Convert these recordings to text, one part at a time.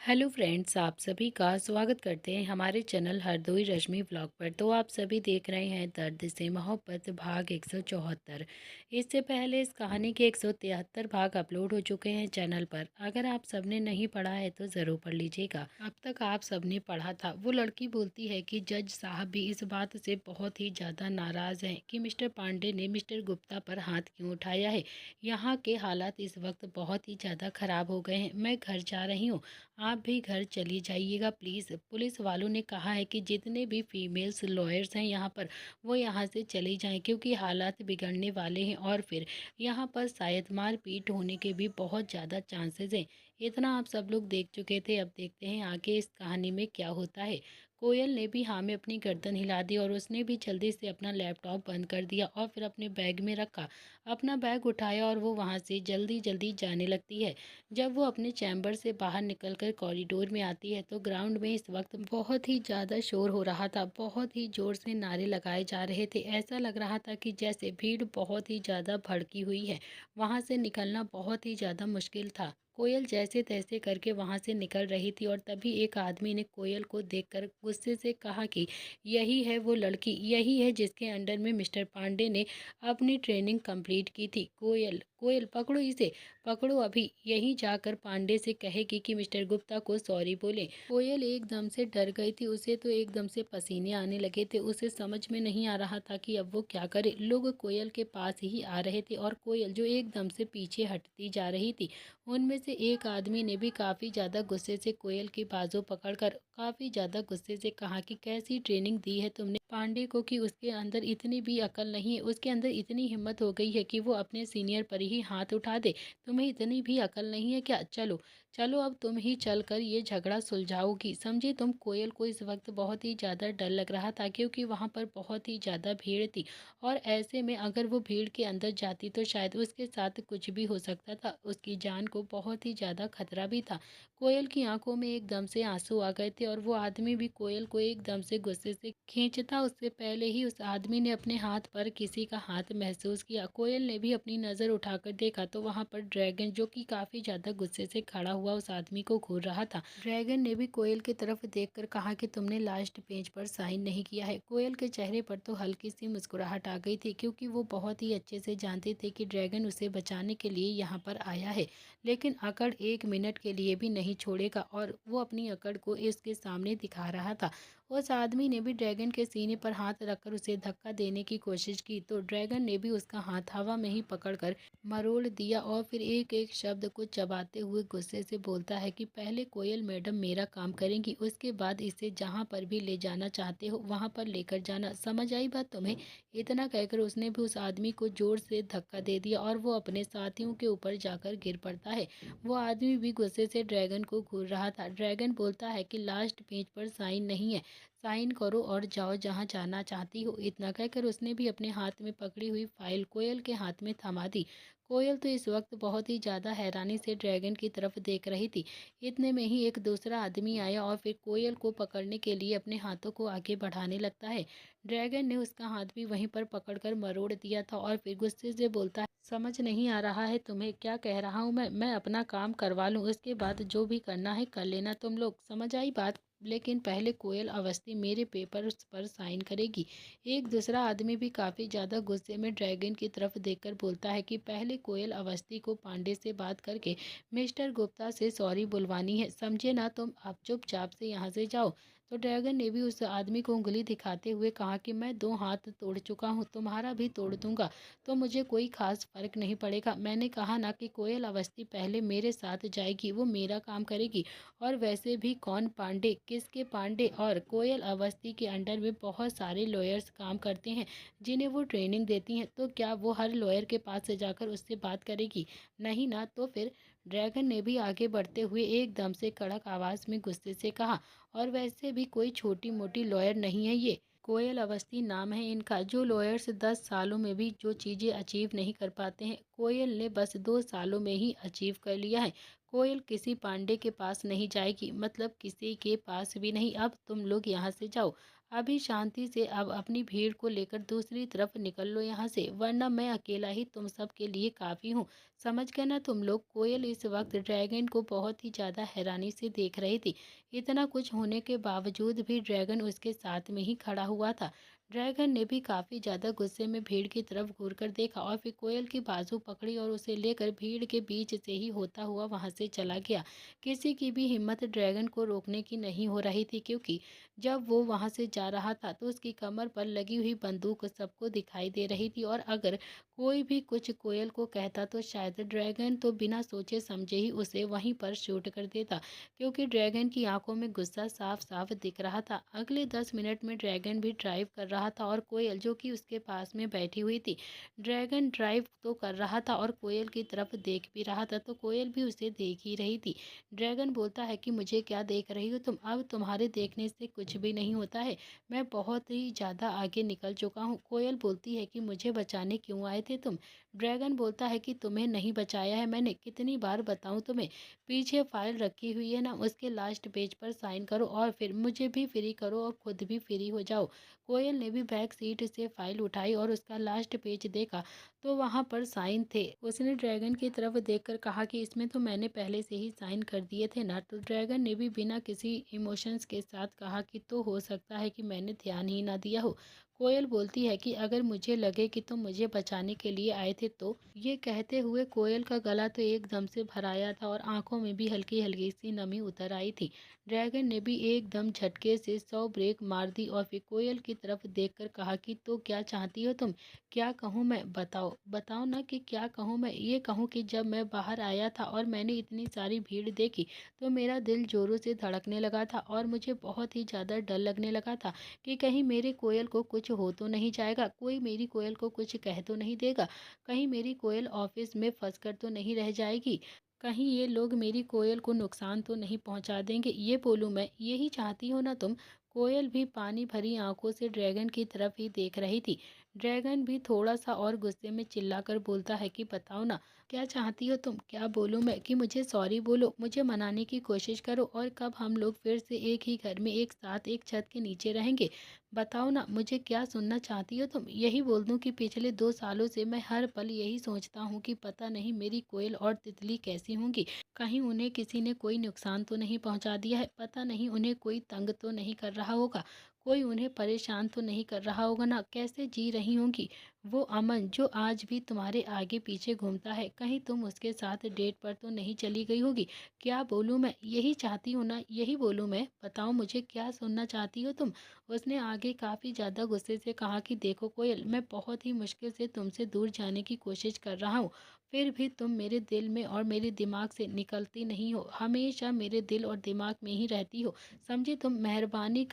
Hello friends, आप सभी का स्वागत करते हैं हमारे चैनल हरदोई रश्मि व्लॉग पर। तो आप सभी देख रहे हैं दर्द से मोहब्बत भाग 174। इससे पहले इस कहानी के 173 भाग अपलोड हो चुके हैं चैनल पर। अगर आप सबने नहीं पढ़ा है तो ज़रूर पढ़ लीजिएगा। अब तक आप सबने पढ़ा था। वो लड़की बोलती है कि जज साहब भी इस बात से बहुत ही ज़्यादा नाराज़ हैं कि मिस्टर पांडे ने मिस्टर गुप्ता पर हाथ क्यों उठाया है। यहाँ के हालात इस वक्त बहुत ही ज़्यादा ख़राब हो गए हैं। मैं घर जा रही हूँ, आप भी घर चली जाइएगा प्लीज़। पुलिस वालों ने कहा है कि जितने भी फीमेल्स लॉयर्स हैं यहाँ पर, वो यहाँ से चली जाएं क्योंकि हालात बिगड़ने वाले हैं और फिर यहाँ पर शायद मारपीट होने के भी बहुत ज़्यादा चांसेस हैं। इतना आप सब लोग देख चुके थे। अब देखते हैं आगे इस कहानी में क्या होता है। कोयल ने भी हाँ में अपनी गर्दन हिला दी और उसने भी जल्दी से अपना लैपटॉप बंद कर दिया और फिर अपने बैग में रखा। अपना बैग उठाया और वो वहाँ से जल्दी जल्दी जाने लगती है। जब वो अपने चैम्बर से बाहर निकलकर कॉरिडोर में आती है तो ग्राउंड में इस वक्त बहुत ही ज़्यादा शोर हो रहा था। बहुत ही ज़ोर से नारे लगाए जा रहे थे। ऐसा लग रहा था कि जैसे भीड़ बहुत ही ज़्यादा भड़की हुई है। वहाँ से निकलना बहुत ही ज़्यादा मुश्किल था। कोयल जैसे तैसे करके वहाँ से निकल रही थी और तभी एक आदमी ने कोयल को देखकर गुस्से से कहा कि यही है वो लड़की, यही है जिसके अंडर में मिस्टर पांडे ने अपनी ट्रेनिंग कंप्लीट की थी। कोयल कोयल पकड़ो इसे, पकड़ो अभी। यहीं जाकर पांडे से कहेगी कि मिस्टर गुप्ता को सॉरी बोले। कोयल एकदम से डर गई थी। उसे तो एकदम से पसीने आने लगे थे। उसे समझ में नहीं आ रहा था कि अब वो क्या करे। लोग कोयल के पास ही आ रहे थे और कोयल जो एकदम से पीछे हटती जा रही थी। उनमें से एक आदमी ने भी काफ़ी ज़्यादा गुस्से से कोयल के बाजू पकड़कर काफ़ी ज़्यादा गुस्से से कहा कि कैसी ट्रेनिंग दी है तुमने पांडे को कि उसके अंदर इतनी भी अकल नहीं है, उसके अंदर इतनी हिम्मत हो गई है कि वो अपने सीनियर पर ही हाथ उठा दे। तुम्हें इतनी भी अकल नहीं है क्या? चलो चलो, अब तुम ही चलकर ये झगड़ा सुलझाओगी, समझी तुम। कोयल को इस वक्त बहुत ही ज़्यादा डर लग रहा था क्योंकि वहाँ पर बहुत ही ज़्यादा भीड़ थी और ऐसे में अगर वो भीड़ के अंदर जाती तो शायद उसके साथ कुछ भी हो सकता था। उसकी जान को बहुत ही ज़्यादा खतरा भी था। कोयल की आंखों में एकदम से आंसू आ गए थे और वो आदमी भी कोयल को एकदम से गुस्से से खींचता उससे पहले ही उस आदमी ने अपने हाथ पर किसी का हाथ महसूस किया। कोयल ने भी अपनी नज़र उठाकर देखा तो वहाँ पर ड्रैगन, जो कि काफ़ी ज़्यादा गुस्से से खड़ा हुआ उस आदमी को घूर रहा था। ड्रैगन ने भी कोयल की तरफ देखकर कहा कि तुमने लास्ट पेज पर साइन नहीं किया है। कोयल के चेहरे पर तो हल्की सी मुस्कुराहट आ गई थी क्योंकि वो बहुत ही अच्छे से जानते थे कि ड्रैगन उसे बचाने के लिए यहाँ पर आया है, लेकिन अकड़ एक मिनट के लिए भी नहीं छोड़ेगा और वो अपनी अकड़ को इसके सामने दिखा रहा था। उस आदमी ने भी ड्रैगन के सीने पर हाथ रखकर उसे धक्का देने की कोशिश की तो ड्रैगन ने भी उसका हाथ हवा में ही पकड़कर मरोड़ दिया और फिर एक एक शब्द को चबाते हुए गुस्से से बोलता है कि पहले कोयल मैडम मेरा काम करेंगी, उसके बाद इसे जहाँ पर भी ले जाना चाहते हो वहाँ पर लेकर जाना, समझ आई बात तुम्हें। इतना कहकर उसने भी उस आदमी को जोर से धक्का दे दिया और वो अपने साथियों के ऊपर जाकर गिर पड़ता है। वो आदमी भी गुस्से से ड्रैगन को घूर रहा था। ड्रैगन बोलता है कि लास्ट पेज पर साइन नहीं है, साइन करो और जाओ जहाँ जाना चाहती हो। इतना कहकर उसने भी अपने हाथ में पकड़ी हुई फाइल कोयल के हाथ में थमा दी। कोयल तो इस वक्त बहुत ही ज़्यादा हैरानी से ड्रैगन की तरफ देख रही थी। इतने में ही एक दूसरा आदमी आया और फिर कोयल को पकड़ने के लिए अपने हाथों को आगे बढ़ाने लगता है। ड्रैगन ने उसका हाथ भी वहीं पर पकड़कर मरोड़ दिया था और फिर गुस्से से बोलता है, समझ नहीं आ रहा है तुम्हें क्या कह रहा हूँ मैं अपना काम करवा लूँ, उसके बाद जो भी करना है कर लेना तुम लोग, समझ आई बात। लेकिन पहले कोयल अवस्थी मेरे पेपर पर साइन करेगी। एक दूसरा आदमी भी काफ़ी ज़्यादा गुस्से में ड्रैगन की तरफ देखकर बोलता है कि पहले कोयल अवस्थी को पांडे से बात करके मिस्टर गुप्ता से सॉरी बुलवानी है, समझे ना तुम। आप चुपचाप से यहाँ से जाओ। तो ड्रैगन ने भी उस आदमी को उंगली दिखाते हुए कहा कि मैं 2 हाथ तोड़ चुका हूँ, तुम्हारा भी तोड़ दूंगा तो मुझे कोई खास फर्क नहीं पड़ेगा। मैंने कहा ना कि कोयल अवस्थी पहले मेरे साथ जाएगी, वो मेरा काम करेगी। और वैसे भी कौन पांडे, किसके पांडे, और कोयल अवस्थी के अंडर में बहुत सारे लॉयर्स काम करते हैं जिन्हें वो ट्रेनिंग देती हैं। तो क्या वो हर लॉयर के पास से जाकर उससे बात करेगी? नहीं ना। तो फिर ड्रैगन ने भी आगे बढ़ते हुए एकदम से कड़क आवाज़ में गुस्से से कहा, और वैसे भी कोई छोटी मोटी लॉयर नहीं है ये। कोयल अवस्थी नाम है इनका। जो लॉयर्स 10 सालों में भी जो चीज़ें अचीव नहीं कर पाते हैं, कोयल ने बस 2 सालों में ही अचीव कर लिया है। कोयल किसी पांडे के पास नहीं जाएगी, मतलब किसी के पास भी नहीं। अब तुम लोग यहाँ से जाओ। अभी शांति से अब अपनी भीड़ को लेकर दूसरी तरफ निकल लो यहाँ से, वरना मैं अकेला ही तुम सब के लिए काफ़ी हूँ। समझ गए ना तुम लोग? कोयल इस वक्त ड्रैगन को बहुत ही ज़्यादा हैरानी से देख रही थी। इतना कुछ होने के बावजूद भी ड्रैगन उसके साथ में ही खड़ा हुआ था। ड्रैगन ने भी काफ़ी ज़्यादा गुस्से में भीड़ की तरफ घूर कर देखा और फिर कोयल की बाजू पकड़ी और उसे लेकर भीड़ के बीच से ही होता हुआ वहाँ से चला गया। किसी की भी हिम्मत ड्रैगन को रोकने की नहीं हो रही थी, क्योंकि जब वो वहाँ से जा रहा था तो उसकी कमर पर लगी हुई बंदूक सबको दिखाई दे रही थी, और अगर कोई भी कुछ कोयल को कहता तो शायद ड्रैगन तो बिना सोचे समझे ही उसे वहीं पर शूट कर देता, क्योंकि ड्रैगन की आंखों में गुस्सा साफ साफ दिख रहा था। अगले 10 मिनट में ड्रैगन भी ड्राइव कर रहा था और कोयल जो कि उसके पास में बैठी हुई थी। ड्रैगन ड्राइव तो कर रहा था और कोयल की तरफ देख भी रहा था, तो कोयल भी उसे देख ही रही थी। ड्रैगन बोलता है कि मुझे क्या देख रही हो तुम? अब तुम्हारे देखने से कुछ भी नहीं होता है। मैं बहुत ही ज़्यादा आगे निकल चुका हूँ। कोयल बोलती है कि मुझे बचाने क्यों आए थे तुम? ड्रैगन बोलता है कि तुम्हें नहीं बचाया है मैंने, कितनी बार बताऊँ तुम्हें? पीछे फाइल रखी हुई है ना, उसके लास्ट पेज पर साइन करो और फिर मुझे भी फ्री करो और खुद भी फ्री हो जाओ। कोयल ने भी बैक सीट से फाइल उठाई और उसका लास्ट पेज देखा तो वहाँ पर साइन थे। उसने ड्रैगन की तरफ देखकर कहा कि इसमें तो मैंने पहले से ही साइन कर दिए थे ना। तो ड्रैगन ने भी बिना किसी इमोशंस के साथ कहा कि तो हो सकता है कि मैंने ध्यान ही ना दिया हो। कोयल बोलती है कि अगर मुझे लगे कि तुम मुझे बचाने के लिए आए थे तो। ये कहते हुए कोयल का गला तो एकदम से भराया था और आंखों में भी हल्की हल्की सी नमी उतर आई थी। ड्रैगन ने भी एकदम झटके से 100 ब्रेक मार दी और फिर कोयल की तरफ देखकर कहा कि तो क्या चाहती हो तुम? क्या कहूँ मैं? बताओ बताओ ना कि क्या कहूँ मैं? ये कहूँ कि जब मैं बाहर आया था और मैंने इतनी सारी भीड़ देखी तो मेरा दिल जोरों से धड़कने लगा था और मुझे बहुत ही ज़्यादा डर लगने लगा था कि कहीं मेरे कोयल को कुछ हो तो नहीं जाएगा, कोई मेरी कोयल को कुछ कह तो नहीं देगा, कहीं मेरी कोयल ऑफिस में फंस कर तो नहीं रह जाएगी, कहीं ये लोग मेरी कोयल को नुकसान तो नहीं पहुंचा देंगे। ये बोलूँ मैं? यही चाहती हो ना तुम? कोयल भी पानी भरी आंखों से ड्रैगन की तरफ ही देख रही थी। ड्रैगन भी थोड़ा सा और गुस्से में चिल्लाकर बोलता है कि बताओ ना, क्या चाहती हो तुम? क्या बोलूँ मैं? कि मुझे सॉरी बोलो, मुझे मनाने की कोशिश करो, और कब हम लोग फिर से एक ही घर में एक साथ एक छत के नीचे रहेंगे? बताओ ना, मुझे क्या सुनना चाहती हो तुम? यही बोल दूं कि पिछले 2 सालों से मैं हर पल यही सोचता हूँ कि पता नहीं मेरी कोयल और तितली कैसी होंगी, कहीं उन्हें किसी ने कोई नुकसान तो नहीं पहुंचा दिया है, पता नहीं उन्हें कोई तंग तो नहीं कर रहा होगा, कोई उन्हें परेशान तो नहीं कर रहा होगा ना, कैसे जी रही होंगी? वो अमन जो आज भी तुम्हारे आगे पीछे घूमता है, कहीं तुम उसके साथ डेट पर तो नहीं चली गई होगी? क्या बोलूँ मैं? यही चाहती हूँ ना, यही बोलूँ मैं? बताओ मुझे, क्या सुनना चाहती हो तुम? उसने आगे काफ़ी ज़्यादा गुस्से से कहा कि देखो कोयल, मैं बहुत ही मुश्किल से तुमसे दूर जाने की कोशिश कर रहा हूँ, फिर भी तुम मेरे दिल में और मेरे दिमाग से निकलती नहीं हो, हमेशा मेरे दिल और दिमाग में ही रहती हो। समझे तुम? मेहरबानी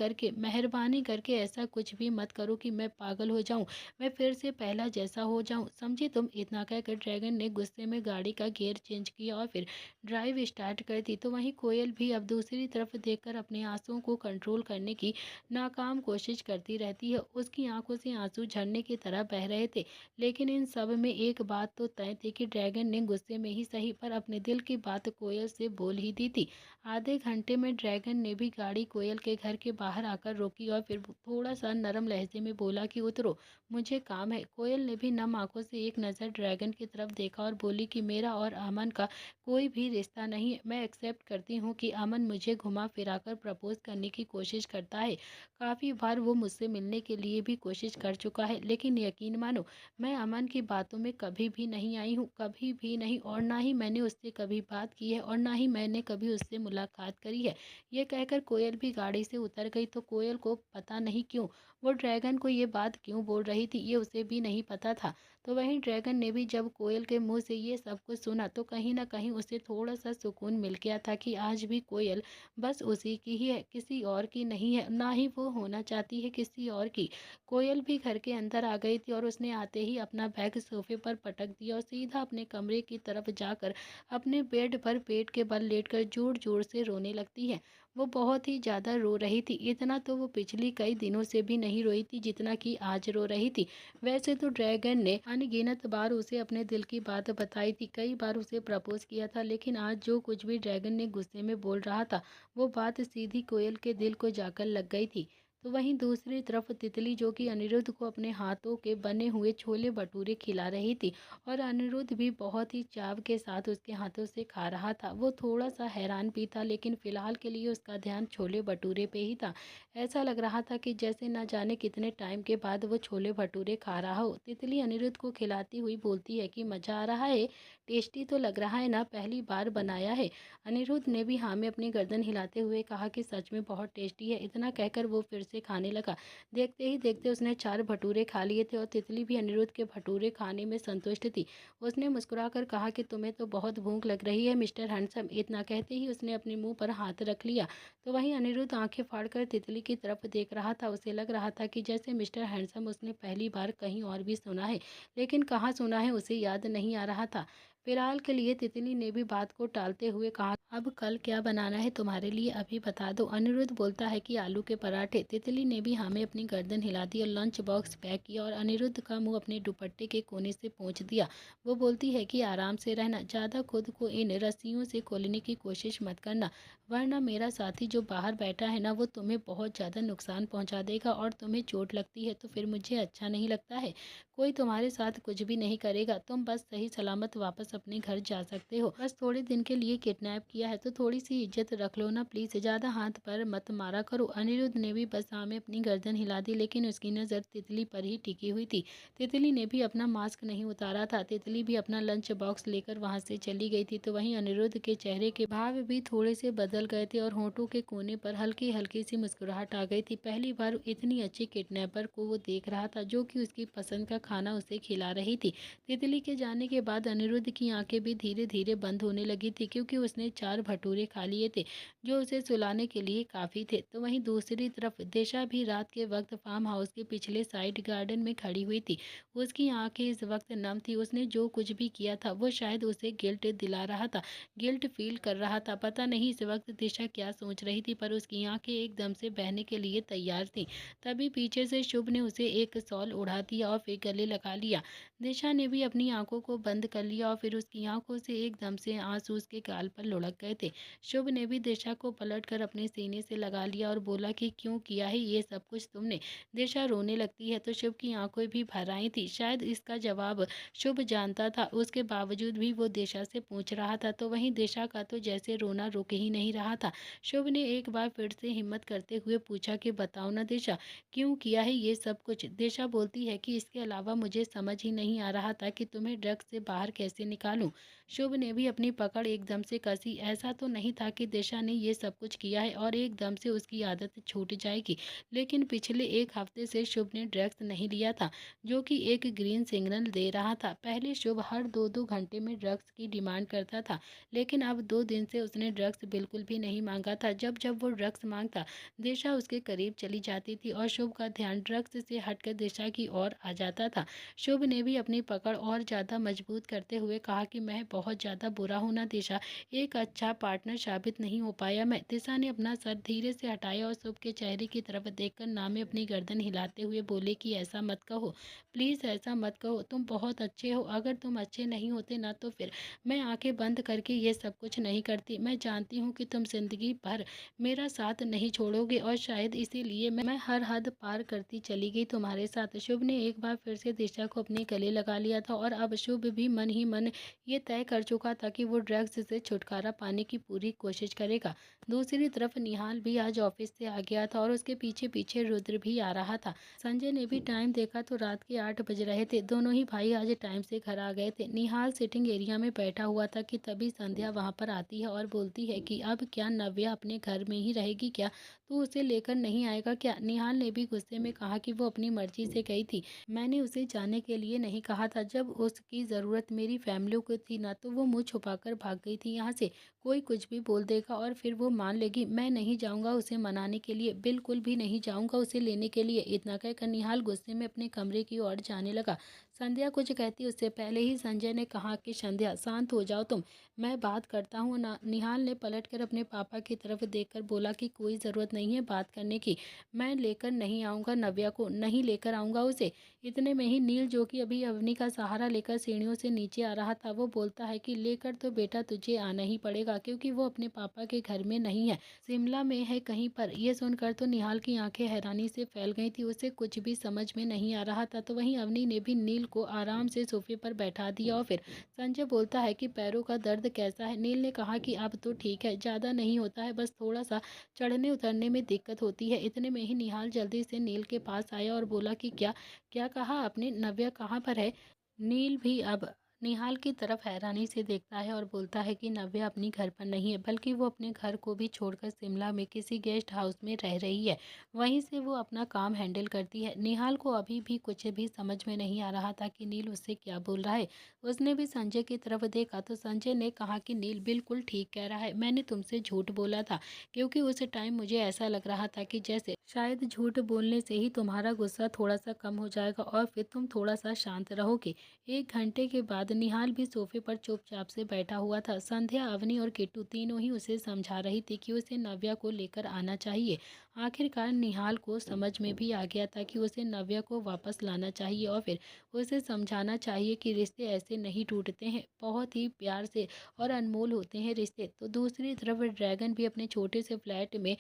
करके ऐसा कुछ भी मत करो कि मैं पागल हो जाऊं, मैं फिर से पहला जैसा हो जाऊं, समझे तुम? इतना कहकर ड्रैगन ने गुस्से में गाड़ी का गियर चेंज किया और फिर ड्राइव स्टार्ट कर दी। तो वहीं कोयल भी अब दूसरी तरफ देखकर अपने आंसुओं को कंट्रोल करने की नाकाम कोशिश करती रहती है। उसकी आंखों से आंसू झरने की तरह बह रहे थे, लेकिन इन सब में एक बात तो तय थी कि ड्रैगन ने गुस्से में ही सही पर अपने दिल की बात कोयल से बोल ही दी थी। आधे घंटे में ड्रैगन ने भी गाड़ी कोयल के घर के बाहर आकर रोकी और फिर थोड़ा सा नरम लहजे में बोला कि उतरो, मुझे काम है। कोयल ने भी नम आंखों से एक नज़र ड्रैगन की तरफ देखा और बोली कि मेरा और अमन का कोई भी रिश्ता नहीं है, मैं एक्सेप्ट करती हूँ कि अमन मुझे घुमा फिरा कर प्रपोज करने की कोशिश करता है, काफ़ी बार वो मुझसे मिलने के लिए भी कोशिश कर चुका है, लेकिन यकीन मानो मैं अमन की बातों में कभी भी नहीं आई हूँ, कभी भी नहीं, और ना ही मैंने उससे कभी बात की है और ना ही मैंने कभी उससे मुलाकात करी है। ये कहकर कोयल भी गाड़ी से उतर गई। तो कोयल को पता नहीं क्यों वो ड्रैगन को ये बात क्यों बोल रही थी, ये उसे भी नहीं पता था। तो वहीं ड्रैगन ने भी जब कोयल के मुंह से ये सब कुछ सुना तो कहीं ना कहीं उसे थोड़ा सा सुकून मिल गया था कि आज भी कोयल बस उसी की ही है, किसी और की नहीं है, ना ही वो होना चाहती है किसी और की। कोयल भी घर के अंदर आ गई थी और उसने आते ही अपना बैग सोफे पर पटक दिया और सीधा अपने कमरे की तरफ जाकर अपने बेड पर पेट के बल लेटकर जोर जोर से रोने लगती है। वो बहुत ही ज़्यादा रो रही थी, इतना तो वो पिछली कई दिनों से भी नहीं रोई थी जितना कि आज रो रही थी। वैसे तो ड्रैगन ने अनगिनत बार उसे अपने दिल की बात बताई थी, कई बार उसे प्रपोज किया था, लेकिन आज जो कुछ भी ड्रैगन ने गुस्से में बोल रहा था वो बात सीधी कोयल के दिल को जाकर लग गई थी। तो वहीं दूसरी तरफ तितली जो कि अनिरुद्ध को अपने हाथों के बने हुए छोले भटूरे खिला रही थी और अनिरुद्ध भी बहुत ही चाव के साथ उसके हाथों से खा रहा था। वो थोड़ा सा हैरान भी था, लेकिन फिलहाल के लिए उसका ध्यान छोले भटूरे पे ही था। ऐसा लग रहा था कि जैसे न जाने कितने टाइम के बाद वो छोले भटूरे खा रहा हो। तितली अनिरुद्ध को खिलाती हुई बोलती है कि मज़ा आ रहा है, टेस्टी तो लग रहा है ना, पहली बार बनाया है। अनिरुद्ध ने भी हाँ में अपनी गर्दन हिलाते हुए कहा कि सच में बहुत टेस्टी है। इतना कहकर वो फिर से खाने लगा। देखते ही देखते उसने 4 भटूरे खा लिए थे और तितली भी अनिरुद्ध के भटूरे खाने में संतुष्ट थी। उसने मुस्कुराकर कहा कि तुम्हें तो बहुत भूख लग रही है मिस्टर हैंडसम। इतना कहते ही उसने अपने मुंह पर हाथ रख लिया। तो वहीं अनिरुद्ध आंखें फाड़कर तितली की तरफ देख रहा था। उसे लग रहा था कि जैसे मिस्टर हैंडसम उसने पहली बार कहीं और भी सुना है, लेकिन कहाँ सुना है उसे याद नहीं आ रहा था। फिलहाल के लिए तितली ने भी बात को टालते हुए कहा, अब कल क्या बनाना है तुम्हारे लिए अभी बता दो। अनिरुद्ध बोलता है कि आलू के पराठे। तितली ने भी हमें अपनी गर्दन हिला दी और लंच बॉक्स पैक किया और अनिरुद्ध का मुंह अपने दुपट्टे के कोने से पोंछ दिया। वो बोलती है कि आराम से रहना, ज़्यादा खुद को इन रस्सियों से खोलने की कोशिश मत करना, वरना मेरा साथी जो बाहर बैठा है ना, वो तुम्हें बहुत ज़्यादा नुकसान पहुंचा देगा और तुम्हें चोट लगती है तो फिर मुझे अच्छा नहीं लगता है। कोई तुम्हारे साथ कुछ भी नहीं करेगा, तुम बस सही सलामत वापस अपने घर जा सकते हो। बस थोड़े दिन के लिए किडनैप किया है तो थोड़ी सी इज्जत रख लो ना प्लीज़, ज़्यादा हाथ पर मत मारा करो। अनिरुद्ध ने भी बस हाँ में अपनी गर्दन हिला दी, लेकिन उसकी नज़र तितली पर ही टिकी हुई थी। तितली ने भी अपना मास्क नहीं उतारा था। तितली भी अपना लंच बॉक्स लेकर वहाँ से चली गई थी। तो वहीं अनिरुद्ध के चेहरे के भाव भी थोड़े से बदल गए थे और होंठों के कोने पर हल्की हल्की सी मुस्कुराहट आ गई थी। पहली बार इतनी अच्छी किडनैपर को वो देख रहा था जो कि उसकी पसंद का खाना उसे खिला रही थी। तितली के जाने के बाद अनिरुद्ध की आंखें भी धीरे धीरे बंद होने लगी थी, क्योंकि उसने 4 भटूरे खा लिए थे जो उसे सुलाने के लिए काफ़ी थे। तो वहीं दूसरी तरफ दिशा भी रात के वक्त फार्म हाउस के पिछले साइड गार्डन में खड़ी हुई थी। उसकी आंखें इस वक्त नम थी। उसने जो कुछ भी किया था वो शायद उसे गिल्ट दिला रहा था, गिल्ट फील कर रहा था। पता नहीं इस वक्त दिशा क्या सोच रही थी, पर उसकी आंखें एकदम से बहने के लिए तैयार थी। तभी पीछे से शुभ ने उसे एक शॉल उड़ा दिया और फिर गले लगा लिया। दिशा ने भी अपनी आंखों को बंद कर लिया और फिर उसकी आंखों से एकदम से आंसू उसके गाल पर लुढ़क गए थे। शुभ ने भी दिशा को पलटकर अपने सीने से लगा लिया और बोला कि क्यों किया है ये सब कुछ तुमने। दिशा रोने लगती है तो शुभ की आंखें भी भर आई थी। शायद इसका जवाब शुभ जानता था, उसके बावजूद भी वो दिशा से पूछ रहा था। तो वहीं दिशा का तो जैसे रोना रुक ही नहीं रहा था। शुभ ने एक बार फिर से हिम्मत करते हुए पूछा कि बताओ ना दिशा, क्यों किया है ये सब कुछ। दिशा बोलती है कि इसके अलावा मुझे समझ ही नहीं आ रहा था कि तुम्हें ड्रग्स से बाहर कैसे निकालूं। शुभ ने भी अपनी पकड़ एकदम से कसी। ऐसा तो नहीं था कि दिशा ने ये सब कुछ किया है और एकदम से उसकी आदत छूट जाएगी, लेकिन पिछले 1 हफ्ते से शुभ ने ड्रग्स नहीं लिया था, जो कि एक ग्रीन सिग्नल दे रहा था। पहले शुभ हर 2-2 घंटे में ड्रग्स की डिमांड करता था, लेकिन अब 2 दिन से उसने ड्रग्स बिल्कुल भी नहीं मांगा था। जब जब वो ड्रग्स मांगता, दिशा उसके करीब चली जाती थी और शुभ का ध्यान ड्रग्स से हटकर दिशा की ओर आ जाता था। शुभ ने भी अपनी पकड़ और ज़्यादा मजबूत करते हुए कहा कि मैं बहुत ज़्यादा बुरा हूँ ना दिशा, एक अच्छा पार्टनर साबित नहीं हो पाया मैं। दिशा ने अपना सर धीरे से हटाया और शुभ के चेहरे की तरफ देखकर ना में अपनी गर्दन हिलाते हुए बोले कि ऐसा मत कहो, प्लीज़ ऐसा मत कहो, तुम बहुत अच्छे हो। अगर तुम अच्छे नहीं होते ना तो फिर मैं आंखें बंद करके ये सब कुछ नहीं करती। मैं जानती हूँ कि तुम जिंदगी भर मेरा साथ नहीं छोड़ोगे और शायद इसीलिए मैं हर हद पार करती चली गई तुम्हारे साथ। शुभ ने एक बार फिर से दिशा को अपने गले लगा लिया था और अब शुभ भी मन ही मन ये तय कर चुका था कि वो ड्रग्स से छुटकारा पाने की पूरी कोशिश करेगा। दूसरी तरफ निहाल भी आज ऑफिस से आ गया था और उसके पीछे पीछे रुद्र भी आ रहा था। संजय ने भी टाइम देखा तो रात के 8 बज रहे थे। दोनों ही भाई आज टाइम से घर आ गए थे। निहाल सिटिंग एरिया में बैठा हुआ था कि तभी संध्या वहाँ पर आती है और बोलती है कि अब क्या नव्या अपने घर में ही रहेगी क्या, तू उसे लेकर नहीं आएगा क्या। निहाल ने भी गुस्से में कहा कि वो अपनी मर्जी से गई थी, मैंने उसे जाने के लिए नहीं कहा था। जब उसकी ज़रूरत मेरी फैमिली को थी ना तो वो मुँह छुपाकर भाग गई थी यहाँ से। कोई कुछ भी बोल देगा और फिर वो मान लेगी। मैं नहीं जाऊँगा उसे मनाने के लिए, बिल्कुल भी नहीं जाऊँगा उसे लेने के लिए। इतना कहकर निहाल गुस्से में अपने कमरे की ओर जाने लगा। संध्या कुछ कहती उससे पहले ही संजय ने कहा कि संध्या शांत हो जाओ तुम, मैं बात करता हूँ ना। निहाल ने पलटकर अपने पापा की तरफ देखकर बोला कि कोई ज़रूरत नहीं है बात करने की, मैं लेकर नहीं आऊँगा नव्या को, नहीं लेकर आऊँगा उसे। इतने में ही नील, जो कि अभी अवनी का सहारा लेकर सीढ़ियों से नीचे आ रहा था, वो बोलता है कि लेकर तो बेटा तुझे आना ही पड़ेगा, होगा क्योंकि वो अपने पापा के घर में नहीं है, शिमला में है कहीं पर। ये सुनकर तो निहाल की आंखें हैरानी से फैल गई थी, उसे कुछ भी समझ में नहीं आ रहा था। तो वहीं अवनी ने भी नील को आराम से सोफे पर बैठा दिया और फिर संजय बोलता है कि पैरों का दर्द कैसा है। नील ने कहा कि अब तो ठीक है, ज़्यादा नहीं होता है, बस थोड़ा सा चढ़ने उतरने में दिक्कत होती है। इतने में ही निहाल जल्दी से नील के पास आया और बोला कि क्या क्या कहा आपने, नव्या कहाँ पर है। नील भी अब निहाल की तरफ हैरानी से देखता है और बोलता है कि नव्या अपनी घर पर नहीं है, बल्कि वो अपने घर को भी छोड़कर शिमला में किसी गेस्ट हाउस में रह रही है। वहीं से वो अपना काम हैंडल करती है। निहाल को अभी भी कुछ भी समझ में नहीं आ रहा था कि नील उससे क्या बोल रहा है। उसने भी संजय की तरफ देखा तो संजय ने कहा कि नील बिल्कुल ठीक कह रहा है, मैंने तुमसे झूठ बोला था क्योंकि उस टाइम मुझे ऐसा लग रहा था कि जैसे शायद झूठ बोलने से ही तुम्हारा गुस्सा थोड़ा सा कम हो जाएगा और फिर तुम थोड़ा सा शांत रहोगे। 1 घंटे के बाद निहाल भी सोफे पर चुपचाप से बैठा हुआ था। संध्या, अवनी और किट्टू तीनों ही उसे समझा रही थी कि उसे नव्या को लेकर आना चाहिए। आखिरकार निहाल को समझ में भी आ गया था कि उसे नव्या को वापस लाना चाहिए और फिर उसे समझाना चाहिए कि रिश्ते ऐसे नहीं टूटते हैं, बहुत ही प्यार से और अनमोल होते हैं रिश्ते। तो दूसरी तरफ ड्रैगन भी अपने छोटे से फ्लैट में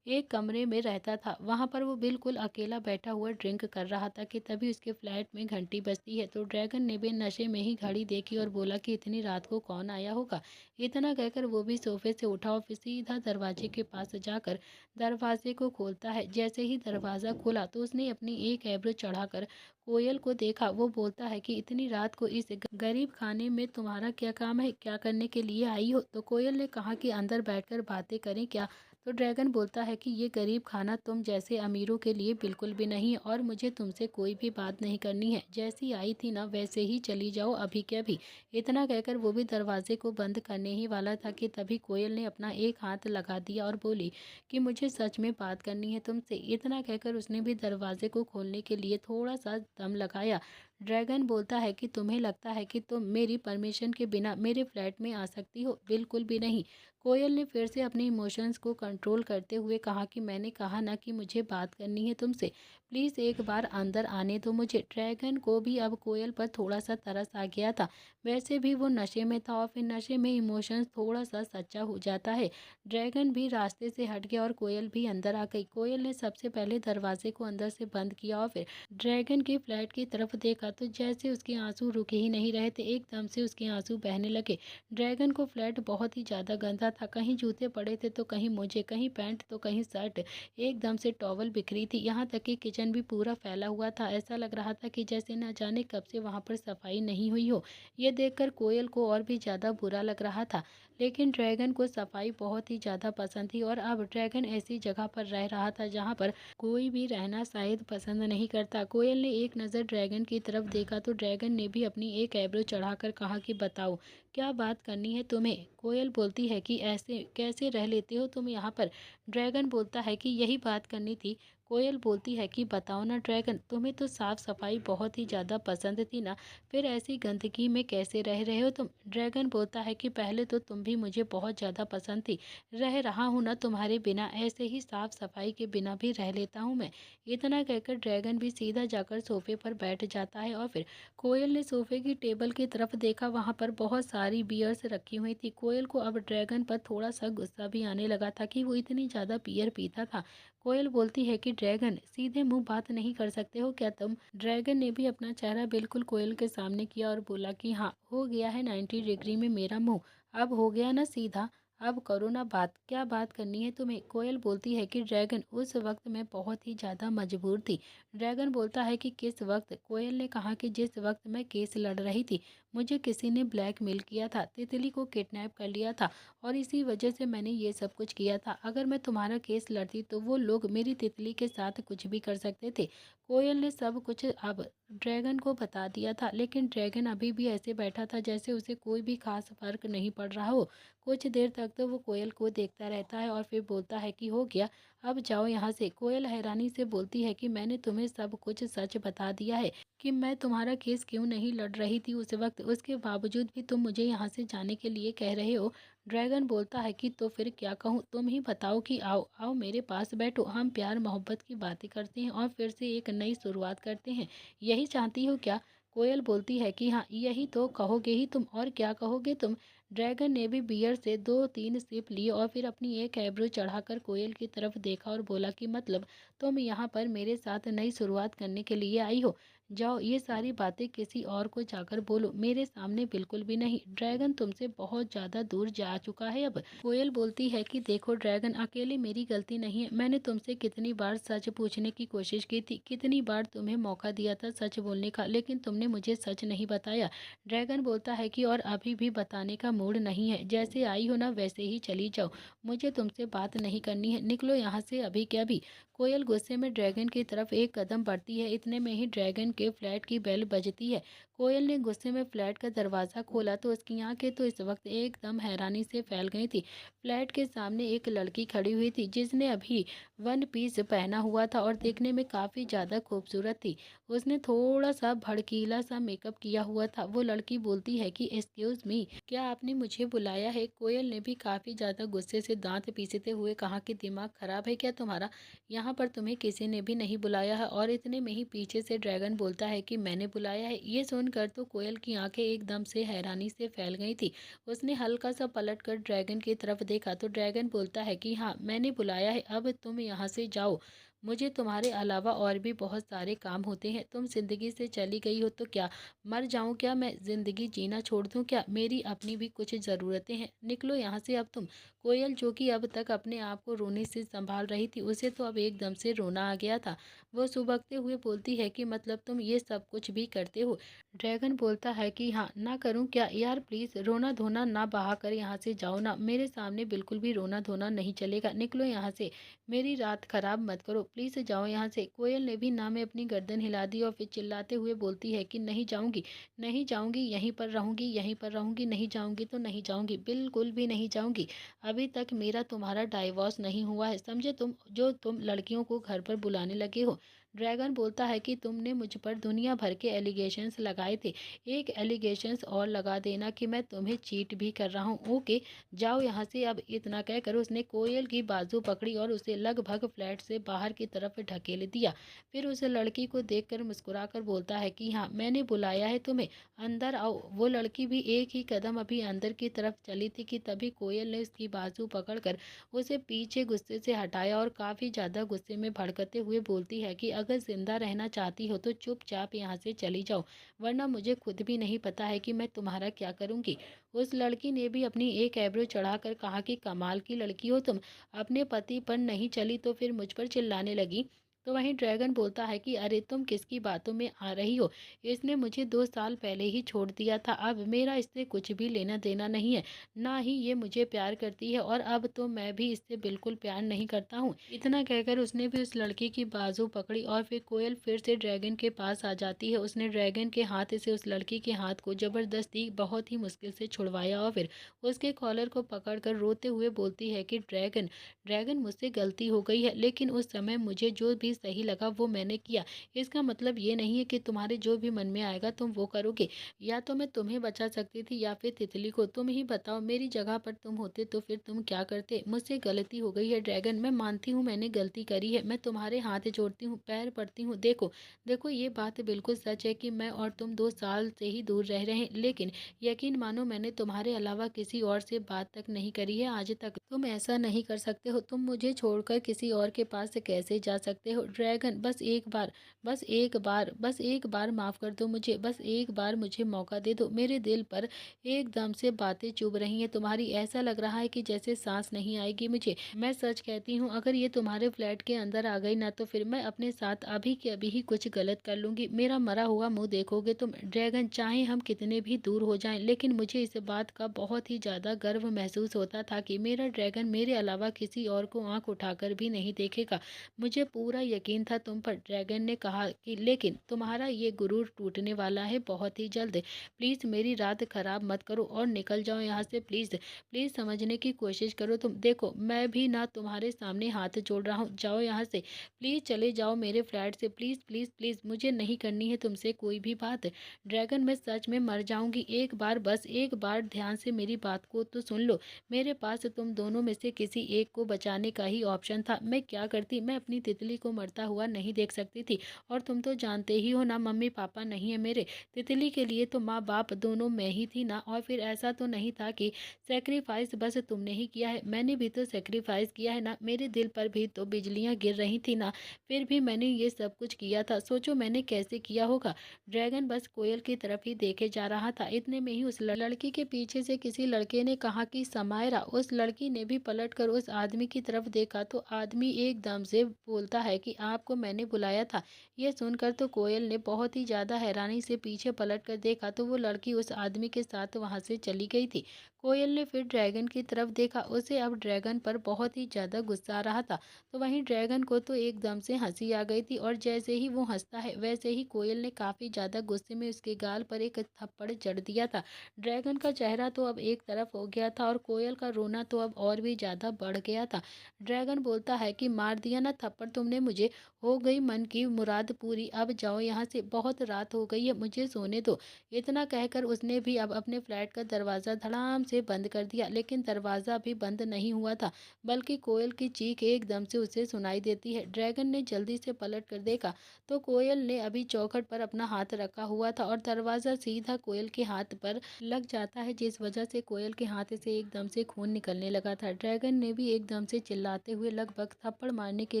एक कमरे में रहता था। वहाँ पर वो बिल्कुल अकेला बैठा हुआ ड्रिंक कर रहा था कि तभी उसके फ्लैट में घंटी बजती है। तो ड्रैगन ने भी नशे में ही घड़ी देखी और बोला कि इतनी रात को कौन आया होगा। इतना कहकर वो भी सोफे से उठा और फिर सीधा दरवाजे के पास जाकर दरवाजे को खोलता है। जैसे ही दरवाज़ा खुला तो उसने अपनी एक ऐब्रो चढ़ाकर कोयल को देखा। वो बोलता है कि इतनी रात को इस गरीब खाने में तुम्हारा क्या काम है, क्या करने के लिए आई हो। तो कोयल ने कहा कि अंदर बैठकर बातें करें क्या। तो ड्रैगन बोलता है कि ये गरीब खाना तुम जैसे अमीरों के लिए बिल्कुल भी नहीं है और मुझे तुमसे कोई भी बात नहीं करनी है। जैसी आई थी ना वैसे ही चली जाओ अभी के अभी। इतना कहकर वो भी दरवाजे को बंद करने ही वाला था कि तभी कोयल ने अपना एक हाथ लगा दिया और बोली कि मुझे सच में बात करनी है तुमसे। इतना कहकर उसने भी दरवाजे को खोलने के लिए थोड़ा सा दम लगाया। ड्रैगन बोलता है कि तुम्हें लगता है कि तुम मेरी परमिशन के बिना मेरे फ्लैट में आ सकती हो, बिल्कुल भी नहीं। कोयल ने फिर से अपने इमोशंस को कंट्रोल करते हुए कहा कि मैंने कहा ना कि मुझे बात करनी है तुमसे, प्लीज़ एक बार अंदर आने दो मुझे। ड्रैगन को भी अब कोयल पर थोड़ा सा तरस आ गया था। वैसे भी वो नशे में था और फिर नशे में इमोशंस थोड़ा सा सच्चा हो जाता है। ड्रैगन भी रास्ते से हट गया और कोयल भी अंदर आ गई। कोयल ने सबसे पहले दरवाजे को अंदर से बंद किया और फिर ड्रैगन के फ्लैट की तरफ देखा तो जैसे उसके आंसू रुके ही नहीं रहे थे, एकदम से उसके आंसू बहने लगे। ड्रैगन को फ्लैट बहुत ही ज़्यादा गंदा था। कहीं जूते पड़े थे तो कहीं मोजे, कहीं पैंट तो कहीं शर्ट, एकदम से टॉवल बिखरी थी। यहाँ तक कि किचन भी पूरा फैला हुआ था। ऐसा लग रहा था कि जैसे न जाने कब से वहाँ पर सफाई नहीं हुई हो। ये देखकर कोयल को और भी ज़्यादा बुरा लग रहा था, लेकिन ड्रैगन को सफाई बहुत ही ज़्यादा पसंद थी और अब ड्रैगन ऐसी जगह पर रह रहा था जहाँ पर कोई भी रहना शायद पसंद नहीं करता। कोयल ने एक नज़र ड्रैगन की तरफ देखा तो ड्रैगन ने भी अपनी एक ऐब्रो चढ़ाकर कहा कि बताओ क्या बात करनी है तुम्हें। कोयल बोलती है कि ऐसे कैसे रह लेते हो तुम यहाँ पर। ड्रैगन बोलता है कि यही बात करनी थी। कोयल बोलती है कि बताओ ना ड्रैगन, तुम्हें तो साफ सफाई बहुत ही ज़्यादा पसंद थी ना, फिर ऐसी गंदगी में कैसे रह रहे हो तुम। ड्रैगन बोलता है कि पहले तो तुम भी मुझे बहुत ज़्यादा पसंद थी, रह रहा हूँ ना तुम्हारे बिना, ऐसे ही साफ सफाई के बिना भी रह लेता हूँ मैं। इतना कहकर ड्रैगन भी सीधा जाकर सोफे पर बैठ जाता है और फिर कोयल ने सोफे की टेबल की तरफ देखा। वहाँ पर बहुत सारी बियर्स रखी हुई थी। कोयल को अब ड्रैगन पर थोड़ा सा गुस्सा भी आने लगा था कि वो इतनी ज़्यादा बियर पीता था। कोयल बोलती है कि ड्रैगन, सीधे मुंह बात नहीं कर सकते हो क्या तुम। ड्रैगन ने भी अपना चेहरा बिल्कुल कोयल के सामने किया और बोला कि हाँ, हो गया है 90 डिग्री में मेरा मुंह, अब हो गया ना सीधा, अब करो ना बात, क्या बात करनी है तुम्हें। कोयल बोलती है कि ड्रैगन, उस वक्त मैं बहुत ही ज़्यादा मजबूर थी। ड्रैगन बोलता है कि किस वक्त। कोयल ने कहा कि जिस वक्त मैं केस लड़ रही थी, मुझे किसी ने ब्लैकमेल किया था, तितली को किडनैप कर लिया था और इसी वजह से मैंने ये सब कुछ किया था। अगर मैं तुम्हारा केस लड़ती तो वो लोग मेरी तितली के साथ कुछ भी कर सकते थे। कोयल ने सब कुछ अब ड्रैगन को बता दिया था, लेकिन ड्रैगन अभी भी ऐसे बैठा था जैसे उसे कोई भी खास फर्क नहीं पड़ रहा हो। कुछ देर तक तो वो कोयल को देखता रहता है और फिर बोलता है कि हो गया, अब जाओ यहाँ से। कोयल हैरानी से बोलती है कि मैंने तुम्हें सब कुछ सच बता दिया है कि मैं तुम्हारा केस क्यों नहीं लड़ रही थी उस वक्त, उसके बावजूद भी तुम मुझे यहाँ से जाने के लिए कह रहे हो। ड्रैगन बोलता है कि तो फिर क्या कहूँ, तुम ही बताओ कि आओ आओ मेरे पास बैठो, हम प्यार मोहब्बत की बातें करते हैं और फिर से एक नई शुरुआत करते हैं, यही चाहती हो क्या। कोयल बोलती है कि हाँ, यही तो कहोगे ही तुम, और क्या कहोगे तुम। ड्रैगन ने भी बियर से 2-3 सिप ली और फिर अपनी एक आईब्रो चढ़ाकर कोयल की तरफ देखा और बोला कि मतलब तुम यहाँ पर मेरे साथ नई शुरुआत करने के लिए आई हो? जाओ ये सारी बातें किसी और को जाकर बोलो, मेरे सामने बिल्कुल भी नहीं। ड्रैगन तुमसे बहुत ज़्यादा दूर जा चुका है अब। कोयल बोलती है कि देखो ड्रैगन, अकेले मेरी गलती नहीं है। मैंने तुमसे कितनी बार सच पूछने की कोशिश की थी, कितनी बार तुम्हें मौका दिया था सच बोलने का, लेकिन तुमने मुझे सच नहीं बताया। ड्रैगन बोलता है कि और अभी भी बताने का मूड नहीं है। जैसे आई हो ना वैसे ही चली जाओ। मुझे तुमसे बात नहीं करनी है। निकलो यहाँ से अभी के अभी। कोयल गुस्से में ड्रैगन की तरफ एक कदम बढ़ती है। इतने में ही ड्रैगन के फ्लैट की बेल बजती है। कोयल ने गुस्से में फ्लैट का दरवाज़ा खोला तो उसकी आंखें तो इस वक्त एकदम हैरानी से फैल गई थी। फ्लैट के सामने एक लड़की खड़ी हुई थी जिसने अभी वन पीस पहना हुआ था और देखने में काफ़ी ज़्यादा खूबसूरत थी। उसने थोड़ा सा भड़कीला सा मेकअप किया हुआ था। वो लड़की बोलती है कि एक्सक्यूज़ मी, क्या आपने मुझे बुलाया है? कोयल ने भी काफ़ी ज़्यादा गुस्से से दांत पीसते हुए कहा कि दिमाग खराब है क्या तुम्हारा? यहाँ पर तुम्हें किसी ने भी नहीं बुलाया है। और इतने में ही पीछे से ड्रैगन बोलता है कि मैंने बुलाया है। ये सुनकर तो कोयल की आंखें एकदम से हैरानी से फैल गई थी। उसने हल्का सा पलट कर ड्रैगन की तरफ देखा तो ड्रैगन बोलता है कि हाँ मैंने बुलाया है, अब तुम यहाँ से जाओ। मुझे तुम्हारे अलावा और भी बहुत सारे काम होते हैं। तुम जिंदगी से चली गई हो तो क्या मर जाऊं क्या? मैं जिंदगी जीना छोड़ दूं क्या? मेरी अपनी भी कुछ ज़रूरतें हैं। निकलो यहाँ से अब तुम। कोयल जो कि अब तक अपने आप को रोने से संभाल रही थी, उसे तो अब एकदम से रोना आ गया था। वो सुबकते हुए बोलती है कि मतलब तुम ये सब कुछ भी करते हो? ड्रैगन बोलता है कि हाँ, ना करूँ क्या? यार प्लीज़ रोना धोना ना बहा कर यहाँ से जाओ ना। मेरे सामने बिल्कुल भी रोना धोना नहीं चलेगा। निकलो यहाँ से। मेरी रात खराब मत करो, प्लीज़ जाओ यहाँ से। कोयल ने भी ना में अपनी गर्दन हिला दी और फिर चिल्लाते हुए बोलती है कि नहीं जाऊँगी, नहीं जाऊँगी, यहीं पर रहूँगी, यहीं पर रहूँगी, नहीं जाऊँगी तो नहीं जाऊँगी, बिल्कुल भी नहीं जाऊँगी। अभी तक मेरा तुम्हारा डाइवोर्स नहीं हुआ है, समझे तुम? जो तुम लड़कियों को घर पर बुलाने लगे हो। ड्रैगन बोलता है कि तुमने मुझ पर दुनिया भर के एलिगेशंस लगाए थे, एक एलिगेशंस और लगा देना कि मैं तुम्हें चीट भी कर रहा हूँ। ओके, जाओ यहाँ से अब। इतना कहकर उसने कोयल की बाजू पकड़ी और उसे लगभग फ्लैट से बाहर की तरफ ढकेल दिया। फिर उस लड़की को देखकर मुस्कुराकर बोलता है कि हाँ मैंने बुलाया है तुम्हें, अंदर आओ। वो लड़की भी एक ही कदम अभी अंदर की तरफ चली थी कि तभी कोयल ने उसकी बाजू पकड़कर उसे पीछे गुस्से से हटाया और काफ़ी ज़्यादा गुस्से में भड़कते हुए बोलती है कि अगर जिंदा रहना चाहती हो तो चुपचाप यहाँ से चली जाओ, वरना मुझे खुद भी नहीं पता है कि मैं तुम्हारा क्या करूँगी। उस लड़की ने भी अपनी एक आईब्रो चढ़ाकर कहा कि कमाल की लड़की हो तुम, अपने पति पर नहीं चली तो फिर मुझ पर चिल्लाने लगी। तो वहीं ड्रैगन बोलता है कि अरे तुम किसकी बातों में आ रही हो? इसने मुझे 2 साल पहले ही छोड़ दिया था। अब मेरा इससे कुछ भी लेना देना नहीं है, ना ही ये मुझे प्यार करती है और अब तो मैं भी इससे बिल्कुल प्यार नहीं करता हूँ। इतना कहकर उसने भी उस लड़की की बाजू पकड़ी और फिर कोयल फिर से ड्रैगन के पास आ जाती है। उसने ड्रैगन के हाथ से उस लड़की के हाथ को जबरदस्ती बहुत ही मुश्किल से छुड़वाया और फिर उसके कॉलर को पकड़कर रोते हुए बोलती है कि ड्रैगन, ड्रैगन मुझसे गलती हो गई है, लेकिन उस समय मुझे जो भी सही लगा वो मैंने किया। इसका मतलब ये नहीं है कि तुम्हारे जो भी मन में आएगा तुम वो करोगे। या तो मैं तुम्हें बचा सकती थी या फिर तितली को। तुम ही बताओ, मेरी जगह पर तुम होते तो फिर तुम क्या करते? मुझसे गलती हो गई है ड्रैगन, मैं मानती हूँ मैंने गलती करी है। मैं तुम्हारे हाथ जोड़ती हूँ, पैर पड़ती हूँ। देखो देखो, ये बात बिल्कुल सच है कि मैं और तुम 2 साल से ही दूर रह रहे हैं, लेकिन यकीन मानो मैंने तुम्हारे अलावा किसी और से बात तक नहीं करी है आज तक। तुम ऐसा नहीं कर सकते हो। तुम मुझे छोड़कर किसी और के पास कैसे जा सकते हो? ड्रैगन, बस एक बार, बस एक बार, बस एक बार माफ़ कर दो मुझे, बस एक बार मुझे मौका दे दो। मेरे दिल पर एकदम से बातें चुभ रही हैं तुम्हारी, ऐसा लग रहा है कि जैसे सांस नहीं आएगी मुझे। मैं सच कहती हूँ, अगर ये तुम्हारे फ्लैट के अंदर आ गई ना तो फिर मैं अपने साथ अभी के अभी ही कुछ गलत कर लूँगी। मेरा मरा हुआ मुँह देखोगे तुम। ड्रैगन, चाहे हम कितने भी दूर हो जाएं, लेकिन मुझे इस बात का बहुत ही ज़्यादा गर्व महसूस होता था कि मेरा ड्रैगन मेरे अलावा किसी और को आँख उठाकर भी नहीं देखेगा। मुझे पूरा यकीन था तुम पर। ड्रैगन ने कहा कि लेकिन तुम्हारा ये गुरूर टूटने वाला है बहुत ही जल्द। प्लीज़ मेरी रात खराब मत करो और निकल जाओ यहाँ से प्लीज़। प्लीज़ समझने की कोशिश करो तुम। देखो मैं भी ना तुम्हारे सामने हाथ जोड़ रहा हूँ, जाओ यहाँ से। प्लीज़ चले जाओ मेरे फ्लैट से, प्लीज़ प्लीज़ प्लीज़। मुझे नहीं करनी है तुमसे कोई भी बात। ड्रैगन, मैं सच में मर जाऊँगी। एक बार, बस एक बार ध्यान से मेरी बात को तो सुन लो। मेरे पास तुम दोनों में से किसी एक को बचाने का ही ऑप्शन था। मैं क्या करती? मैं अपनी तितली को मरता हुआ नहीं देख सकती थी। और तुम तो जानते ही हो ना, मम्मी पापा नहीं है मेरे। तितली के लिए तो माँ बाप दोनों मैं ही थी ना। और फिर ऐसा तो नहीं था कि सेक्रीफाइस बस तुमने ही किया है, मैंने भी तो सेक्रीफाइस किया है ना। मेरे दिल पर भी तो बिजलियां गिर रही थी ना, फिर भी मैंने ये सब कुछ किया था। सोचो मैंने कैसे किया होगा। ड्रैगन बस कोयल की तरफ ही देखे जा रहा था। इतने में ही उस लड़की के पीछे से किसी लड़के ने कहा कि समायरा। उस लड़की ने भी पलटकर उस आदमी की तरफ देखा तो आदमी एकदम से बोलता है कि आपको मैंने बुलाया था। यह सुनकर तो कोयल ने बहुत ही ज़्यादा हैरानी से पीछे पलटकर देखा तो वो लड़की उस आदमी के साथ वहाँ से चली गई थी। कोयल ने फिर ड्रैगन की तरफ देखा, उसे अब ड्रैगन पर बहुत ही ज़्यादा गुस्सा आ रहा था। तो वहीं ड्रैगन को तो एकदम से हंसी आ गई थी और जैसे ही वो हंसता है वैसे ही कोयल ने काफ़ी ज़्यादा गुस्से में उसके गाल पर एक थप्पड़ जड़ दिया था। ड्रैगन का चेहरा तो अब एक तरफ हो गया था और कोयल का रोना तो अब और भी ज़्यादा बढ़ गया था। ड्रैगन बोलता है कि मार दिया ना थप्पड़ तुमने मुझे, हो गई मन की मुराद पूरी, अब जाओ यहाँ से, बहुत रात हो गई है, मुझे सोने दो। इतना कहकर उसने भी अब अपने फ्लैट का दरवाज़ा धड़ाम से बंद कर दिया, लेकिन दरवाज़ा भी बंद नहीं हुआ था, बल्कि कोयल की चीख एकदम से उसे सुनाई देती है। ड्रैगन ने जल्दी से पलट कर देखा तो कोयल ने अभी चौखट पर अपना हाथ रखा हुआ था और दरवाज़ा सीधा कोयल के हाथ पर लग जाता है, जिस वजह से कोयल के हाथ से एकदम से खून निकलने लगा था। ड्रैगन ने भी एकदम से चिल्लाते हुए लगभग थप्पड़ मारने के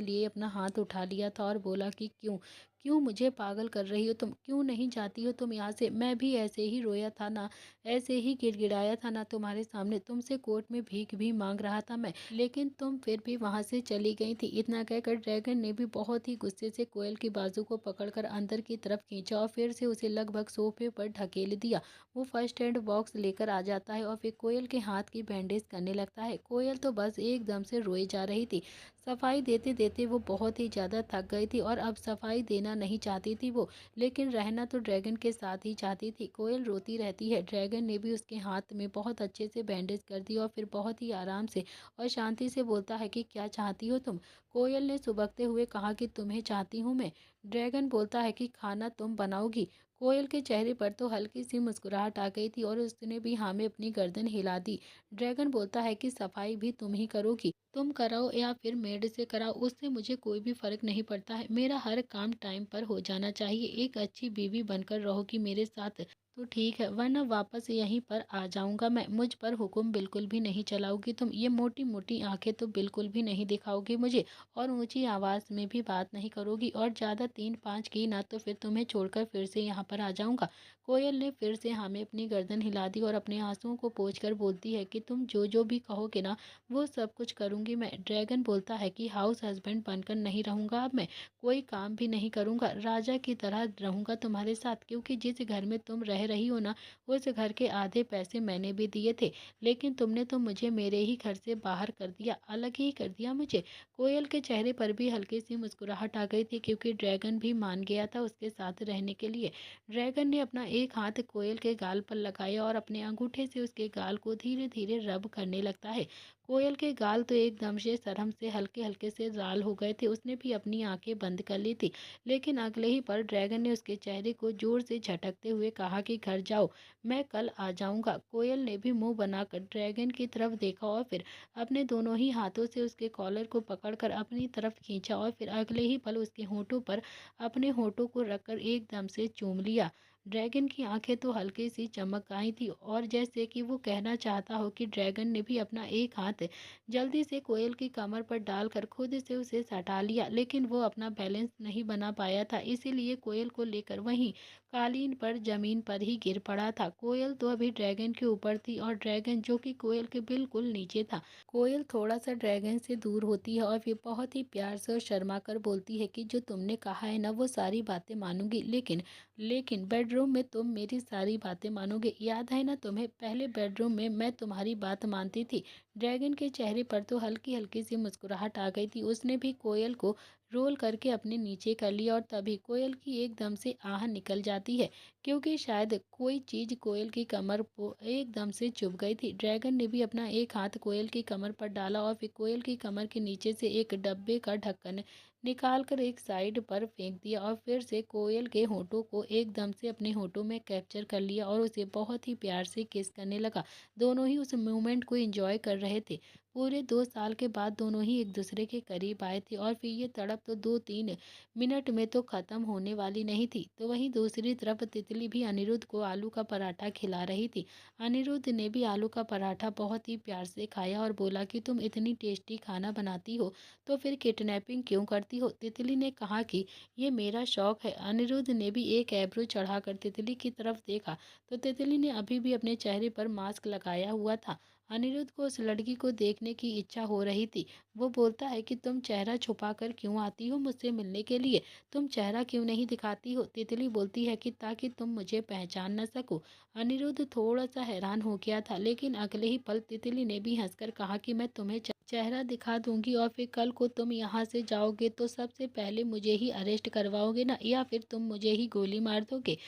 लिए अपना हाथ उठा लिया था और बोला कि क्यों क्यों मुझे पागल कर रही हो तुम, क्यों नहीं जाती हो तुम यहाँ से। मैं भी ऐसे ही रोया था ना, ऐसे ही गिड़गिड़ाया था ना तुम्हारे सामने, तुमसे कोर्ट में भीख भी मांग रहा था मैं, लेकिन तुम फिर भी वहाँ से चली गई थी। इतना कहकर ड्रैगन ने भी बहुत ही गुस्से से कोयल की बाजू को पकड़कर अंदर की तरफ खींचा और फिर से उसे लगभग सोफे पर ढकेल दिया। वो फर्स्ट एड बॉक्स लेकर आ जाता है और फिर कोयल के हाथ की बैंडेज करने लगता है। कोयल तो बस एकदम से रोए जा रही थी। सफाई देते देते वो बहुत ही ज़्यादा थक गई थी और अब सफाई देना नहीं चाहती थी वो, लेकिन रहना तो ड्रैगन के साथ ही चाहती थी। कोयल रोती रहती है, ड्रैगन ने भी उसके हाथ में बहुत अच्छे से बैंडेज कर दी और फिर बहुत ही आराम से और शांति से बोलता है कि क्या चाहती हो तुम। कोयल ने सुबकते हुए कहा कि तुम्हें चाहती हूँ मैं। ड्रैगन बोलता है कि खाना तुम बनाओगी। कोयल के चेहरे पर तो हल्की सी मुस्कुराहट आ गई थी और उसने भी हाँ में अपनी गर्दन हिला दी। ड्रैगन बोलता है कि सफाई भी तुम ही करोगी, तुम कराओ या फिर मेड से कराओ, उससे मुझे कोई भी फर्क नहीं पड़ता है, मेरा हर काम टाइम पर हो जाना चाहिए। एक अच्छी बीवी बनकर रहोगी मेरे साथ तो ठीक है, वरना वापस यहीं पर आ जाऊंगा मैं। मुझ पर हुक्म बिल्कुल भी नहीं चलाओगी तुम, ये मोटी मोटी आंखें तो बिल्कुल भी नहीं दिखाओगी मुझे, और ऊंची आवाज़ में भी बात नहीं करोगी, और ज़्यादा 3-5 की ना तो फिर तुम्हें छोड़कर फिर से यहाँ पर आ जाऊंगा। कोयल ने फिर से हमें अपनी गर्दन हिला दी और अपने आंसुओं को पोंछकर बोलती है कि तुम जो जो भी कहोगे ना वो सब कुछ करूंगी मैं। ड्रैगन बोलता है कि हाउस हस्बैंड बनकर नहीं रहूंगा अब मैं, कोई काम भी नहीं करूंगा, राजा की तरह रहूंगा तुम्हारे साथ, क्योंकि जिस घर में तुम रह रही हो ना उस घर के आधे पैसे मैंने भी दिए थे, लेकिन तुमने तो मुझे मेरे ही घर से बाहर कर दिया, अलग ही कर दिया मुझे। कोयल के चेहरे पर भी हल्की सी मुस्कुराहट आ गई थी, क्योंकि ड्रैगन भी मान गया था उसके साथ रहने के लिए। ड्रैगन ने अपना एक हाथ कोयल के गाल पर लगाया और अपने अंगूठे से उसके गाल को धीरे धीरे रब करने लगता है। कोयल के गाल तो एकदम से शर्म से हल्के हल्के से लाल हो गए थे, उसने भी अपनी आंखें बंद कर ली थी, लेकिन अगले ही पल ड्रैगन ने उसके चेहरे को जोर से झटकते हुए कहा कि घर जाओ, मैं कल आ जाऊंगा। कोयल ने भी मुंह बनाकर ड्रैगन की तरफ देखा और फिर अपने दोनों ही हाथों से उसके कॉलर को पकड़कर अपनी तरफ खींचा और फिर अगले ही पल उसके होंठों पर अपने होंठों को रखकर एकदम से चूम लिया। ड्रैगन की आंखें तो हल्की सी चमक आई थी और जैसे कि वो कहना चाहता हो कि ड्रैगन ने भी अपना एक हाथ जल्दी से कोयल की कमर पर डालकर खुद से उसे सटा लिया, लेकिन वो अपना बैलेंस नहीं बना पाया था, इसीलिए कोयल को लेकर वहीं कालीन पर जमीन पर ही गिर पड़ा था। कोयल तो अभी ड्रैगन के ऊपर थी और ड्रैगन जो कि कोयल के बिल्कुल नीचे था। कोयल थोड़ा सा ड्रैगन से दूर होती है और फिर बहुत ही प्यार से और शर्मा कर बोलती है कि जो तुमने कहा है ना वो सारी बातें मानूंगी, लेकिन लेकिन बेडरूम में तुम मेरी सारी बातें मानोगे, याद है ना तुम्हें, पहले बेडरूम में मैं तुम्हारी बात मानती थी। ड्रैगन के चेहरे पर तो हल्की हल्की सी मुस्कुराहट आ गई थी, उसने भी कोयल को रोल करके अपने नीचे कर लिया और तभी कोयल की एकदम से आह निकल जाती है, क्योंकि शायद कोई चीज कोयल की कमर को एकदम से चुभ गई थी। ड्रैगन ने भी अपना एक हाथ कोयल की कमर पर डाला और फिर कोयल की कमर के नीचे से एक डब्बे का ढक्कन निकाल कर एक साइड पर फेंक दिया और फिर से कोयल के होठों को एकदम से अपने होठों में कैप्चर कर लिया और उसे बहुत ही प्यार से किस करने लगा। दोनों ही उस मोमेंट को एंजॉय कर रहे रहे थे। पूरे 2 साल के बाद दोनों ही एक दूसरे के करीब आए थे और फिर ये तड़प तो 2-3 मिनट में तो ख़त्म होने वाली नहीं थी। तो वहीं दूसरी तरफ तितली भी अनिरुद्ध को आलू का पराठा खिला रही थी। अनिरुद्ध ने भी आलू का पराठा बहुत ही प्यार से खाया और बोला कि तुम इतनी टेस्टी खाना बनाती हो तो फिर किडनैपिंग क्यों करती हो? तितली ने कहा कि ये मेरा शौक है। अनिरुद्ध ने भी एक ऐब्रो चढ़ाकर तितली की तरफ देखा तो तितली ने अभी भी अपने चेहरे पर मास्क लगाया हुआ था। अनिरुद्ध को उस लड़की को देखने की इच्छा हो रही थी। वो बोलता है कि तुम चेहरा छुपाकर क्यों आती हो मुझसे मिलने के लिए? तुम चेहरा क्यों नहीं दिखाती हो? तितली बोलती है कि ताकि तुम मुझे पहचान न सको। अनिरुद्ध थोड़ा सा हैरान हो गया था, लेकिन अगले ही पल तितली ने भी हंसकर कहा कि मैं तुम्हें चेहरा दिखा दूंगी और फिर कल को तुम यहाँ से जाओगे तो सबसे पहले मुझे ही अरेस्ट करवाओगे ना, या फिर तुम मुझे ही गोली मार दोगे?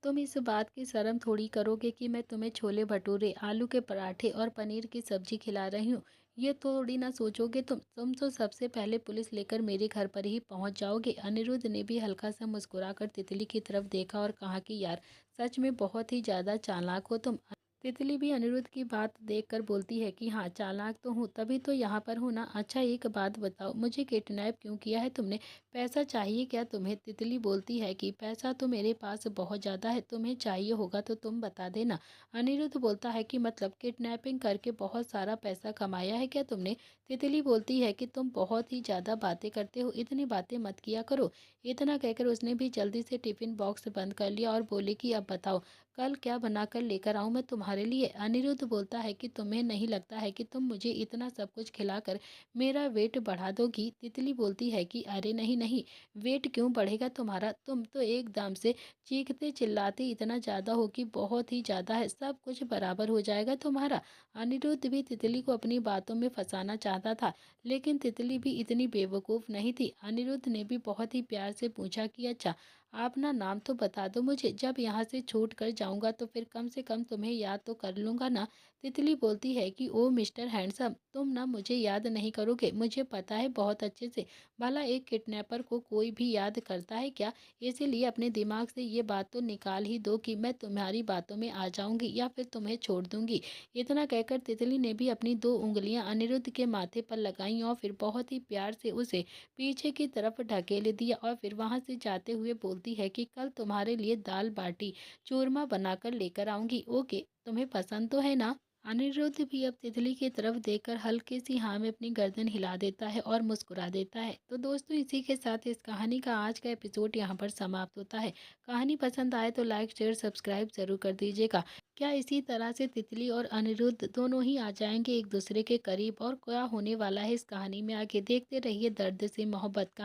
तुम इस बात की शर्म थोड़ी करोगे कि मैं तुम्हें छोले भटूरे, आलू के पराठे और पनीर की सब्जी खिला रही हूँ। ये थोड़ी ना सोचोगे तुम तो सबसे पहले पुलिस लेकर मेरे घर पर ही पहुँच जाओगे। अनिरुद्ध ने भी हल्का सा मुस्कुराकर तितली की तरफ देखा और कहा कि यार, सच में बहुत ही ज़्यादा चालाक हो तुम। तितली भी अनिरुद्ध की बात देखकर बोलती है कि हाँ, चालाक तो हूँ, तभी तो यहाँ पर हूँ ना। अच्छा, एक बात बताओ, मुझे किडनैप क्यों किया है तुमने? पैसा चाहिए क्या तुम्हें? तितली बोलती है कि पैसा तो मेरे पास बहुत ज़्यादा है, तुम्हें चाहिए होगा तो तुम बता देना। अनिरुद्ध बोलता है कि मतलब किडनैपिंग करके बहुत सारा पैसा कमाया है क्या तुमने? तितली बोलती है कि तुम बहुत ही ज़्यादा बातें करते हो, इतनी बातें मत किया करो। इतना कहकर उसने भी जल्दी से टिफिन बॉक्स बंद कर लिया और बोली कि अब बताओ, कल क्या बनाकर लेकर आऊँ मैं तुम्हारे लिए? अनिरुद्ध बोलता है कि तुम्हें नहीं लगता है कि तुम मुझे इतना सब कुछ खिलाकर मेरा वेट बढ़ा दोगी? तितली बोलती है कि अरे नहीं नहीं, वेट क्यों बढ़ेगा तुम्हारा? तुम तो एकदम से चीखते चिल्लाते इतना ज़्यादा हो कि बहुत ही ज़्यादा है, सब कुछ बराबर हो जाएगा तुम्हारा। अनिरुद्ध भी तितली को अपनी बातों में फंसाना चाहता था, लेकिन तितली भी इतनी बेवकूफ़ नहीं थी। अनिरुद्ध ने भी बहुत ही प्यार से पूछा कि अच्छा, आप ना नाम तो बता दो मुझे, जब यहाँ से छूट कर जाऊँगा तो फिर कम से कम तुम्हें याद तो कर लूँगा ना। तितली बोलती है कि ओ मिस्टर हैंडसम, तुम ना मुझे याद नहीं करोगे, मुझे पता है बहुत अच्छे से। भला एक किडनैपर को कोई भी याद करता है क्या? इसीलिए अपने दिमाग से ये बात तो निकाल ही दो कि मैं तुम्हारी बातों में आ जाऊँगी या फिर तुम्हें छोड़ दूँगी। इतना कहकर तितली ने भी अपनी 2 उंगलियाँ अनिरुद्ध के माथे पर लगाईं और फिर बहुत ही प्यार से उसे पीछे की तरफ ढकेल दिया और फिर वहां से जाते हुए बोलती है कि कल तुम्हारे लिए दाल बाटी चूरमा बनाकर लेकर आऊंगी। ओके, तुम्हें पसंद तो है ना? अनिरुद्ध भी अब तितली की तरफ देखकर हल्की सी हाँ में अपनी गर्दन हिला देता है और मुस्कुरा देता है। तो दोस्तों, इसी के साथ इस कहानी का आज का एपिसोड यहाँ पर समाप्त होता है। कहानी पसंद आए तो लाइक शेयर सब्सक्राइब जरूर कर दीजिएगा। क्या इसी तरह से तितली और अनिरुद्ध दोनों ही आ जाएंगे एक दूसरे के करीब, और क्या होने वाला है इस कहानी में आगे देखते रहिए दर्द से मोहब्बत का।